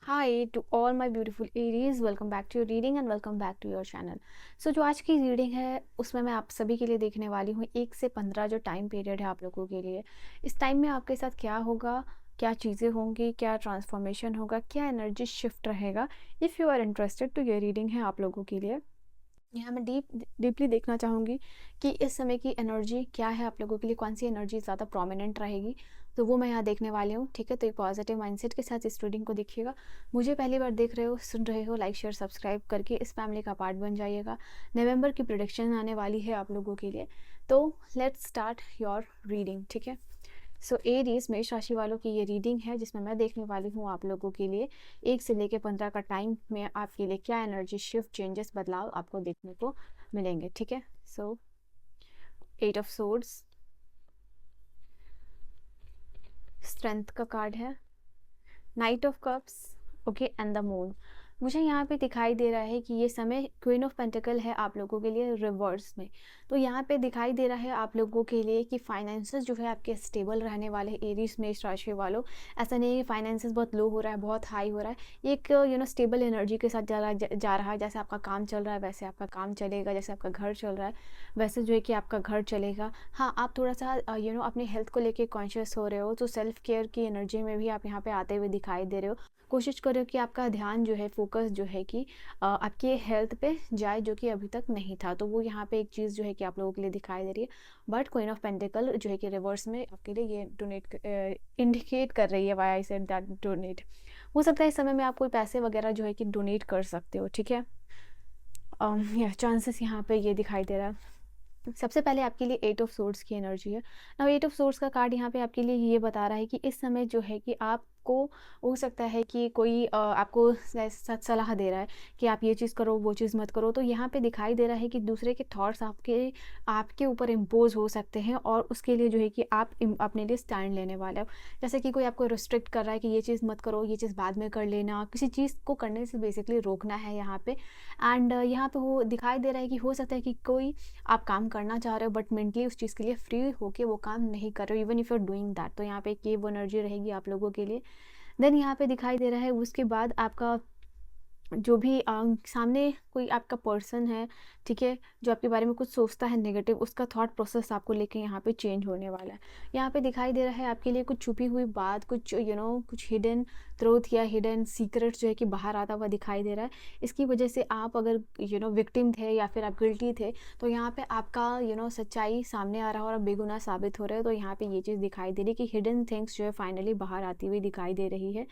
Hi to all my beautiful Aries, welcome back to your reading and welcome back to your channel. So जो आज की reading है उसमें मैं आप सभी के लिए देखने वाली हूँ 1 से 15 जो टाइम पीरियड है आप लोगों के लिए। इस टाइम में आपके साथ क्या होगा, क्या चीज़ें होंगी, क्या ट्रांसफॉर्मेशन होगा, क्या एनर्जी शिफ्ट रहेगा। इफ़ यू आर इंटरेस्टेड तो ये रीडिंग है आप लोगों के लिए। यहाँ मैं डीपली देखना चाहूँगी कि इस समय की एनर्जी क्या है आप लोगों के लिए, कौन सी एनर्जी ज़्यादा प्रोमिनेंट रहेगी। तो वो मैं यहाँ देखने वाली हूँ, ठीक है। तो एक पॉजिटिव माइंडसेट के साथ इस रीडिंग को देखिएगा। मुझे पहली बार देख रहे हो, सुन रहे हो, लाइक शेयर सब्सक्राइब करके इस फैमिली का पार्ट बन जाइएगा। नवंबर की प्रोडिक्शन आने वाली है आप लोगों के लिए। तो लेट्स स्टार्ट योर रीडिंग, ठीक है। सो एरीज मेष राशि वालों की ये रीडिंग है जिसमें मैं देखने वाली हूँ आप लोगों के लिए 1 से लेकर 15 का टाइम में आपके लिए क्या एनर्जी शिफ्ट, चेंजेस, बदलाव आपको देखने को मिलेंगे, ठीक है। सो 8 ऑफ सोर्ड्स, स्ट्रेंथ का कार्ड है, night of cups, okay, and the moon. मुझे यहाँ पे दिखाई दे रहा है कि ये समय क्वीन ऑफ पेंटिकल है आप लोगों के लिए रिवर्स में। तो यहाँ पे दिखाई दे रहा है आप लोगों के लिए कि फाइनेंसेस जो है आपके स्टेबल रहने वाले हैं एरीज मेष राशि वालों। ऐसा नहीं है कि फाइनेंसेस बहुत लो हो रहा है, बहुत हाई हो रहा है। ये एक स्टेबल एनर्जी के साथ जा रहा है। जैसे आपका काम चल रहा है वैसे आपका काम चलेगा, जैसे आपका घर चल रहा है वैसे जो है कि आपका घर चलेगा। हाँ, आप थोड़ा सा अपने हेल्थ को लेके कॉन्शियस हो रहे हो, तो सेल्फ केयर की एनर्जी में भी आप यहाँ पे आते हुए दिखाई दे रहे हो। कोशिश करो कि आपका ध्यान जो है, फोकस जो है कि आपके हेल्थ पे जाए, जो कि अभी तक नहीं था। तो वो यहाँ पे एक चीज़ जो है कि आप लोगों के लिए दिखाई दे रही है। बट क्वीन ऑफ पेंटिकल जो है कि रिवर्स में आपके लिए ये डोनेट इंडिकेट कर रही है। Why I said that donate. हो सकता है इस समय में आप कोई पैसे वगैरह जो है कि डोनेट कर सकते हो, ठीक है। या चांसेस यहाँ पे ये दिखाई दे रहा है। सबसे पहले आपके लिए 8 ऑफ सोर्ड्स की एनर्जी है ना। 8 ऑफ सोर्ड्स का कार्ड यहाँ पे आपके लिए ये बता रहा है कि इस समय जो है कि आपको हो सकता है कि कोई आपको सच सलाह दे रहा है कि आप ये चीज़ करो, वो चीज़ मत करो। तो यहाँ पे दिखाई दे रहा है कि दूसरे के थॉट्स आपके आपके ऊपर इम्पोज हो सकते हैं और उसके लिए जो है कि आप अपने लिए स्टैंड लेने वाले हो। जैसे कि कोई आपको रिस्ट्रिक्ट कर रहा है कि ये चीज़ मत करो, ये चीज़ बाद में कर लेना, किसी चीज़ को करने से बेसिकली रोकना है यहाँ पे। एंड यहाँ पे वो दिखाई दे रहा है कि हो सकता है कि कोई आप काम करना चाह रहे हो बट मेंटली उस चीज़ के लिए फ्री होके वो काम नहीं कर रहे हो, even if you are doing that. तो यहाँ पे एक ये वो एनर्जी रहेगी आप लोगों के लिए। देन यहाँ पे दिखाई दे रहा है उसके बाद आपका जो भी सामने कोई आपका पर्सन है, ठीक है, जो आपके बारे में कुछ सोचता है नेगेटिव, उसका थॉट प्रोसेस आपको लेके यहाँ पे चेंज होने वाला है। यहाँ पे दिखाई दे रहा है आपके लिए कुछ छुपी हुई बात, कुछ कुछ हिडन ट्रूथ या हिडन सीक्रेट जो है कि बाहर आता हुआ दिखाई दे रहा है। इसकी वजह से आप अगर विक्टिम थे या फिर आप गिल्टी थे, तो यहाँ पे आपका सच्चाई सामने आ रहा है और आप बेगुनाह साबित हो रहे हो। तो यहाँ पे ये चीज़ दिखाई दे रही है कि हिडन थिंग्स जो है फाइनली बाहर आती हुई दिखाई दे रही है।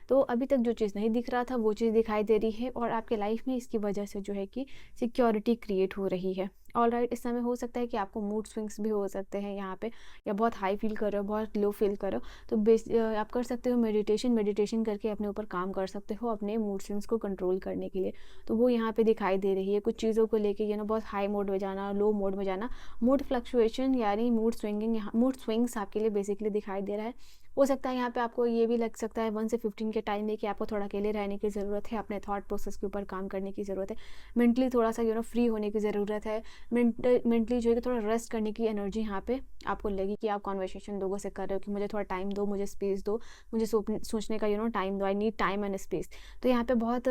तो अभी तक जो चीज़ नहीं दिख रहा था वो चीज़ दिखाई दे रही है और आपके लाइफ में इसकी वजह से जो है कि सिक्योरिटी क्रिएट हो रही है। ऑल राइट, इस समय हो सकता है कि आपको मूड स्विंग्स भी हो सकते हैं यहाँ पे, या बहुत हाई फील कर रहे हो, बहुत लो फील कर रहे हो। तो आप कर सकते हो मेडिटेशन करके अपने ऊपर काम कर सकते हो अपने मूड स्विंग्स को कंट्रोल करने के लिए। तो वो यहाँ पे दिखाई दे रही है। कुछ चीज़ों को लेके बहुत हाई मोड में जाना, लो मोड में जाना, मूड फ्लक्चुएशन यानी मूड स्विंगिंग, मूड स्विंग्स आपके लिए बेसिकली दिखाई दे रहा है। हो सकता है यहाँ पे आपको ये भी लग सकता है 1 से 15 के टाइम में कि आपको थोड़ा अकेले रहने की ज़रूरत है, अपने थॉट प्रोसेस के ऊपर काम करने की ज़रूरत है, मेंटली थोड़ा सा फ्री होने की ज़रूरत है। मेंटली जो है कि थोड़ा रेस्ट करने की एनर्जी यहाँ पे आपको लगी कि आप कॉन्वर्सेशन लोगों से कर रहे हो कि मुझे थोड़ा टाइम दो, मुझे स्पेस दो, मुझे सोचने का टाइम दो, I need time and space. तो यहाँ पे बहुत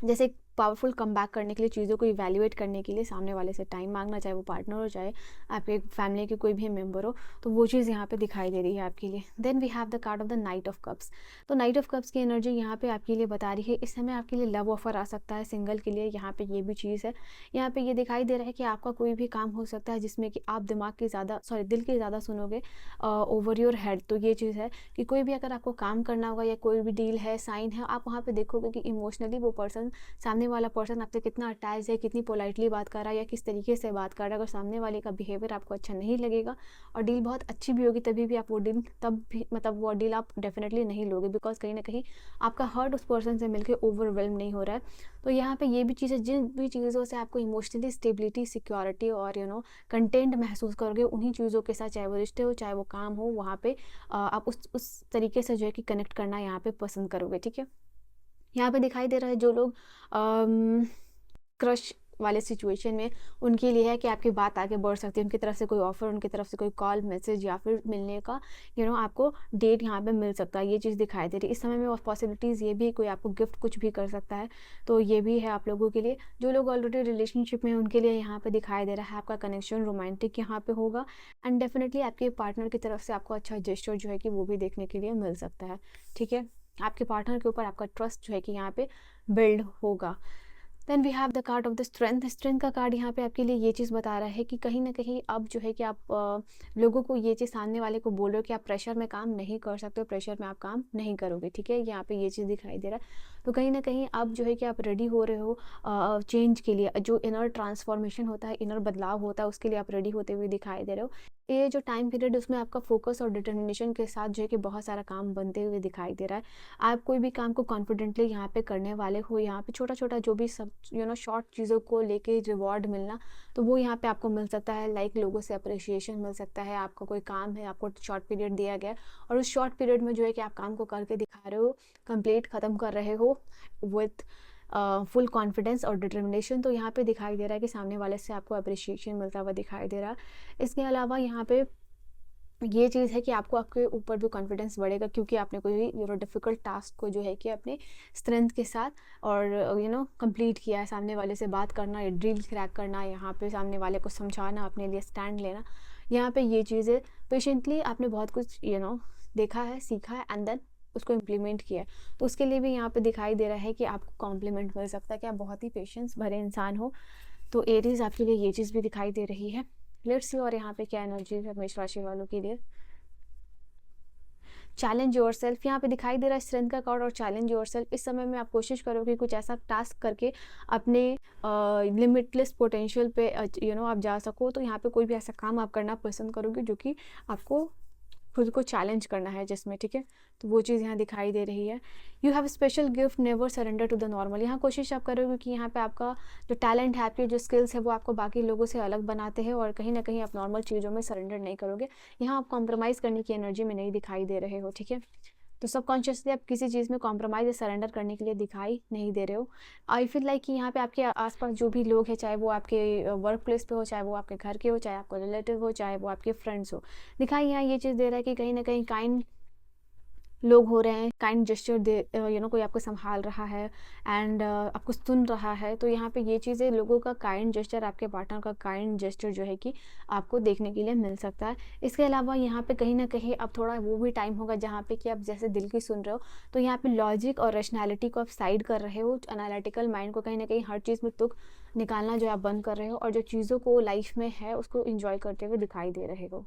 जैसे एक पावरफुल कम बैक करने के लिए, चीज़ों को इवैल्यूएट करने के लिए सामने वाले से टाइम मांगना, चाहे वो पार्टनर हो, चाहे आपके फैमिली के कोई भी मेंबर हो। तो वो चीज़ यहाँ पे दिखाई दे रही है आपके लिए। Then we have the card of the knight of cups. तो नाइट ऑफ कप्स की एनर्जी यहाँ पे आपके लिए बता रही है इस समय आपके लिए लव ऑफर आ सकता है सिंगल के लिए। यहाँ पे ये भी चीज़ है। यहाँ पे ये दिखाई दे रहा है कि आपका कोई भी काम हो सकता है जिसमें कि आप दिल की ज़्यादा सुनोगे ओवर योर हेड। तो ये चीज़ है कि कोई भी अगर आपको काम करना होगा या कोई भी डील है, साइन है, आप वहाँ पे देखोगे कि इमोशनली वो पर्सन, सामने वाला पर्सन आपसे कितना अटैच है, कितनी पोलाइटली बात कर रहा है या किस तरीके से बात कर रहा है। अगर सामने वाले का बिहेवियर आपको अच्छा नहीं लगेगा और डील बहुत अच्छी भी होगी तभी भी आप वो डील वो डील आप डेफिनेटली नहीं लोगे, बिकॉज कहीं ना कहीं आपका हर्ट उस पर्सन से मिलकर ओवरवेलम नहीं हो रहा है। तो यहाँ पे ये भी चीज़ है, जिन भी चीज़ों से आपको इमोशनली स्टेबिलिटी, सिक्योरिटी और कंटेंट महसूस करोगे, उन्हीं चीज़ों के साथ, चाहे वो रिश्ते हो चाहे वो काम हो, वहाँ पे आप उस तरीके से जो है कि कनेक्ट करना यहाँ पे पसंद करोगे, ठीक है। यहाँ पे दिखाई दे रहा है जो लोग क्रश वाले सिचुएशन में उनके लिए है कि आपकी बात आगे बढ़ सकती है, उनकी तरफ से कोई ऑफर, उनकी तरफ से कोई कॉल मैसेज या फिर मिलने का आपको डेट यहाँ पे मिल सकता है, ये चीज़ दिखाई दे रही है। इस समय में पॉसिबिलिटीज़ ये भी, कोई आपको गिफ्ट कुछ भी कर सकता है, तो ये भी है आप लोगों के लिए। जो लोग ऑलरेडी रिलेशनशिप में हैं उनके लिए यहाँ पे दिखाई दे रहा है आपका कनेक्शन रोमांटिक यहाँ पे होगा, एंड डेफिनेटली आपके पार्टनर की तरफ से आपको अच्छा जेस्चर जो है कि वो भी देखने के लिए मिल सकता है, ठीक है। आपके पार्टनर के ऊपर आपका ट्रस्ट जो है कि यहाँ पे बिल्ड होगा। Then we have the card of the strength. Strength का कार्ड यहाँ पे आपके लिए ये चीज़ बता रहा है कि कहीं ना कहीं अब जो है कि आप लोगों को ये चीज़, सामने वाले को बोल रहे हो कि आप प्रेशर में काम नहीं कर सकते हो, प्रेशर में आप काम नहीं करोगे, ठीक है। यहाँ पे ये चीज़ दिखाई दे रहा है। तो कहीं ना कहीं अब जो है कि आप रेडी हो रहे हो चेंज के लिए, जो इनर ट्रांसफॉर्मेशन होता है, इनर बदलाव होता है, उसके लिए आप रेडी होते हुए दिखाई दे रहे हो। ये जो टाइम पीरियड उसमें आपका फोकस और डिटर्मिनेशन के साथ जो है कि बहुत सारा काम बनते हुए दिखाई दे रहा है। आप कोई भी काम को कॉन्फिडेंटली यहाँ पे करने वाले हो। यहाँ पे छोटा छोटा जो भी सब शॉर्ट चीज़ों को लेके रिवॉर्ड मिलना, तो वो यहाँ पे आपको मिल सकता है। लाइक लोगों से अप्रिशिएशन मिल सकता है। आपका कोई काम है, आपको शॉर्ट पीरियड दिया गया और उस शॉर्ट पीरियड में जो है कि आप काम को करके दिखा रहे हो, कंप्लीट ख़त्म कर रहे हो विथ फुल कॉन्फिडेंस और डिटर्मिनेशन। तो यहाँ पे दिखाई दे रहा है कि सामने वाले से आपको अप्रिशिएशन मिलता हुआ दिखाई दे रहा है। इसके अलावा यहाँ पे ये चीज़ है कि आपको आपके ऊपर भी कॉन्फिडेंस बढ़ेगा, क्योंकि आपने कोई डिफ़िकल्ट टास्क को जो है कि अपने स्ट्रेंथ के साथ और कंप्लीट किया है। सामने वाले से बात करना, या डील क्रैक करना, यहाँ पे सामने वाले को समझाना, अपने लिए स्टैंड लेना, यहाँ पे ये चीज़ें पेशेंटली आपने बहुत कुछ देखा है, सीखा है, एंड देन उसको इम्प्लीमेंट किया है। तो उसके लिए भी यहाँ पे दिखाई दे रहा है कि आपको कॉम्प्लीमेंट मिल सकता है कि आप बहुत ही पेशेंस भरे इंसान हो। तो एरीज आपके लिए ये चीज़ भी दिखाई दे रही है। लेट्स सी और यहाँ पे क्या एनर्जी है मेष राशि वालों के लिए। चैलेंज योर सेल्फ यहाँ पे दिखाई दे रहा है, स्ट्रेंथ का कार्ड और चैलेंज योर सेल्फ। इस समय में आप कोशिश करोगे कुछ ऐसा टास्क करके अपने लिमिटलेस पोटेंशियल पे आप जा सको। तो यहाँ पे कोई भी ऐसा काम आप करना पसंद करोगे जो कि आपको खुद को चैलेंज करना है जिसमें, ठीक है। तो वो चीज़ यहाँ दिखाई दे रही है। You have special gift, never surrender to the normal. यहाँ कोशिश आप करोगे कि यहाँ पे आपका जो टैलेंट है, आपके जो स्किल्स है, वो आपको बाकी लोगों से अलग बनाते हैं, और कहीं ना कहीं आप नॉर्मल चीज़ों में सरेंडर नहीं करोगे। यहाँ आप कॉम्प्रोमाइज़ करने की एनर्जी में नहीं दिखाई दे रहे हो, ठीक है। तो सबकॉन्शियसली आप किसी चीज़ में कॉम्प्रोमाइज़ या सरेंडर करने के लिए दिखाई नहीं दे रहे हो। आई फील लाइक कि यहाँ पे आपके आसपास जो भी लोग हैं, चाहे वो आपके वर्क प्लेस पे हो, चाहे वो आपके घर के हो, चाहे आपको रिलेटिव हो, चाहे वो आपके फ्रेंड्स हो, दिखाई यहाँ ये चीज़ दे रहा है कि कहीं ना कहीं काइंड लोग हो रहे हैं, काइंड जेस्चर दे कोई आपको संभाल रहा है एंड आपको सुन रहा है। तो यहाँ पे ये चीज़ें, लोगों का काइंड जेस्चर, आपके पार्टनर का काइंड जेस्चर जो है कि आपको देखने के लिए मिल सकता है। इसके अलावा यहाँ पे कहीं ना कहीं अब थोड़ा वो भी टाइम होगा जहाँ पे कि आप जैसे दिल की सुन रहे हो, तो यहाँ पे लॉजिक और रैशनैलिटी को आप साइड कर रहे हो। एनालिटिकल माइंड को कहीं ना कहीं हर चीज़ में तुक निकालना जो आप बंद कर रहे हो, और जो चीज़ों को लाइफ में है उसको इंजॉय करते हुए दिखाई दे रहे हो।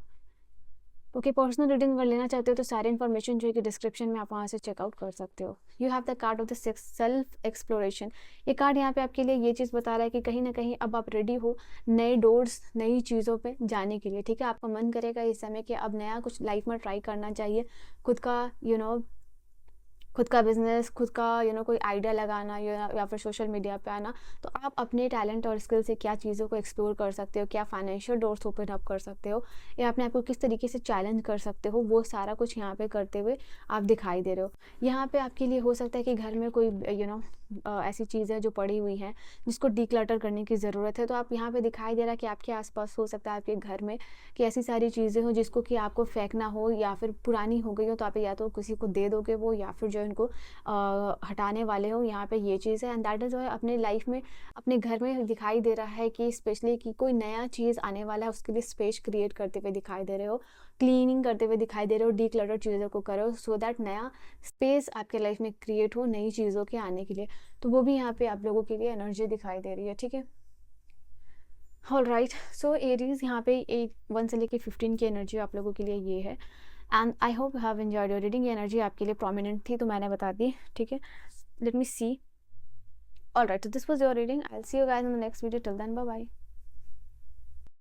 ओके, पर्सनल रीडिंग अगर लेना चाहते हो तो सारी इन्फॉर्मेशन जो है कि डिस्क्रिप्शन में आप वहाँ से चेकआउट कर सकते हो। You have the card of the self exploration. ये कार्ड यहाँ पे आपके लिए ये चीज़ बता रहा है कि कहीं ना कहीं अब आप रेडी हो नए डोर्स, नई चीज़ों पे जाने के लिए, ठीक है। आपका मन करेगा इस समय कि अब नया कुछ लाइफ में ट्राई करना चाहिए, खुद का खुद का बिजनेस, खुद का कोई आइडिया लगाना, या फिर सोशल मीडिया पे आना। तो आप अपने टैलेंट और स्किल से क्या चीज़ों को एक्सप्लोर कर सकते हो, क्या फाइनेंशियल डोर्स ओपन अप कर सकते हो, या अपने आप को किस तरीके से चैलेंज कर सकते हो, वो सारा कुछ यहाँ पे करते हुए आप दिखाई दे रहे हो। यहाँ पे आपके लिए हो सकता है कि घर में कोई ऐसी चीज़ें जो पड़ी हुई हैं जिसको डिक्लटर करने की ज़रूरत है। तो आप यहाँ पे दिखाई दे रहा है कि आपके आसपास हो सकता है, आपके घर में, कि ऐसी सारी चीज़ें हो जिसको कि आपको फेंकना हो, या फिर पुरानी हो गई हो तो आप या तो किसी को दे दोगे वो, या फिर जो इनको हटाने वाले हो। यहाँ पे ये चीज़ है, एंड दैट इज़ जो है अपने लाइफ में, अपने घर में दिखाई दे रहा है कि स्पेशली कि कोई नया चीज़ आने वाला है, उसके लिए स्पेस क्रिएट करते हुए दिखाई दे रहे हो, क्लीनिंग करते हुए दिखाई दे रहे हो, डिक्लटर चीज़ों को करो, सो दैट नया स्पेस आपके लाइफ में क्रिएट हो नई चीज़ों के आने के लिए। तो वो भी यहाँ पे आप लोगों के लिए एनर्जी दिखाई दे रही है, ठीक है। ऑल राइट, सो एरीज यहाँ पे 1 से लेके 15 की एनर्जी आप लोगों के लिए ये है, and I hope you have enjoyed your reading. ये एनर्जी आपके लिए प्रोमिनेंट थी तो मैंने बता दी, ठीक है। Let me see. All right, so this was your reading. I'll see you guys in the next video. Till then, bye bye.